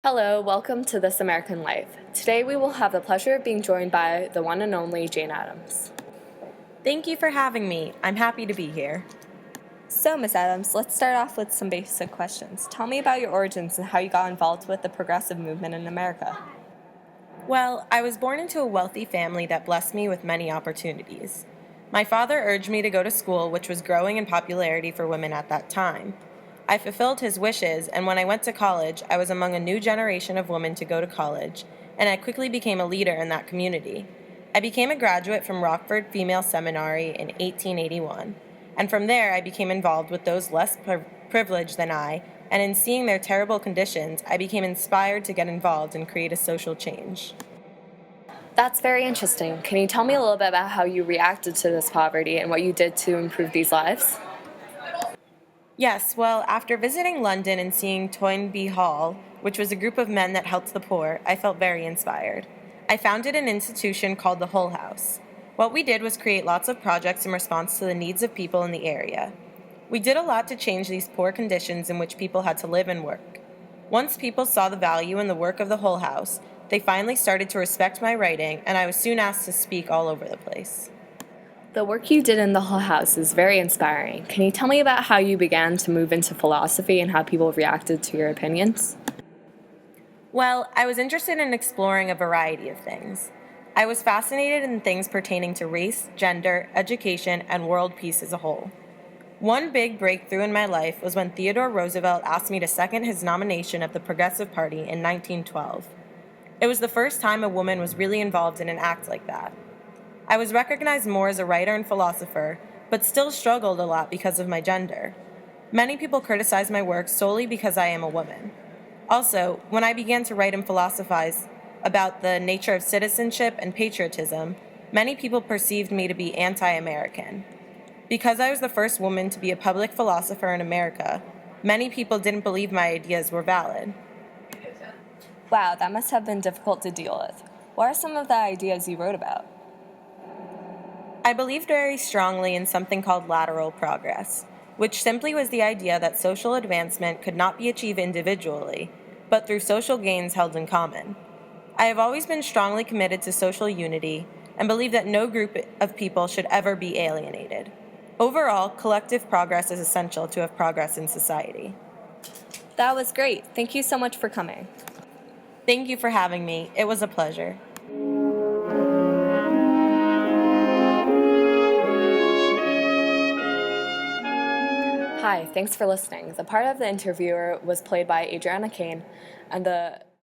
Hello, welcome to This American Life. Today we will have the pleasure of being joined by the one and only Jane Addams. Thank you for having me. I'm happy to be here. So, Miss Addams, let's start off with some basic questions. Tell me about your origins and how you got involved with the progressive movement in America. Well, I was born into a wealthy family that blessed me with many opportunities. My father urged me to go to school, which was growing in popularity for women at that time. I fulfilled his wishes, and when I went to college, I was among a new generation of women to go to college, and I quickly became a leader in that community. I became a graduate from Rockford Female Seminary in 1881, and from there I became involved with those less privileged than I, and in seeing their terrible conditions, I became inspired to get involved and create a social change. That's very interesting. Can you tell me a little bit about how you reacted to this poverty and what you did to improve these lives? Yes, well, after visiting London and seeing Toynbee Hall, which was a group of men that helped the poor, I felt very inspired. I founded an institution called the Hull House. What we did was create lots of projects in response to the needs of people in the area. We did a lot to change these poor conditions in which people had to live and work. Once people saw the value in the work of the Hull House, they finally started to respect my writing, and I was soon asked to speak all over the place. The work you did in the Hull House is very inspiring. Can you tell me about how you began to move into philosophy and how people reacted to your opinions? Well, I was interested in exploring a variety of things. I was fascinated in things pertaining to race, gender, education, and world peace as a whole. One big breakthrough in my life was when Theodore Roosevelt asked me to second his nomination of the Progressive Party in 1912. It was the first time a woman was really involved in an act like that. I was recognized more as a writer and philosopher, but still struggled a lot because of my gender. Many people criticize my work solely because I am a woman. Also, when I began to write and philosophize about the nature of citizenship and patriotism, many people perceived me to be anti-American. Because I was the first woman to be a public philosopher in America, many people didn't believe my ideas were valid. Wow, that must have been difficult to deal with. What are some of the ideas you wrote about? I believed very strongly in something called lateral progress, which simply was the idea that social advancement could not be achieved individually, but through social gains held in common. I have always been strongly committed to social unity and believe that no group of people should ever be alienated. Overall, collective progress is essential to have progress in society. That was great. Thank you so much for coming. Thank you for having me. It was a pleasure. Hi, thanks for listening. The part of the interviewer was played by Adriana Kane, and the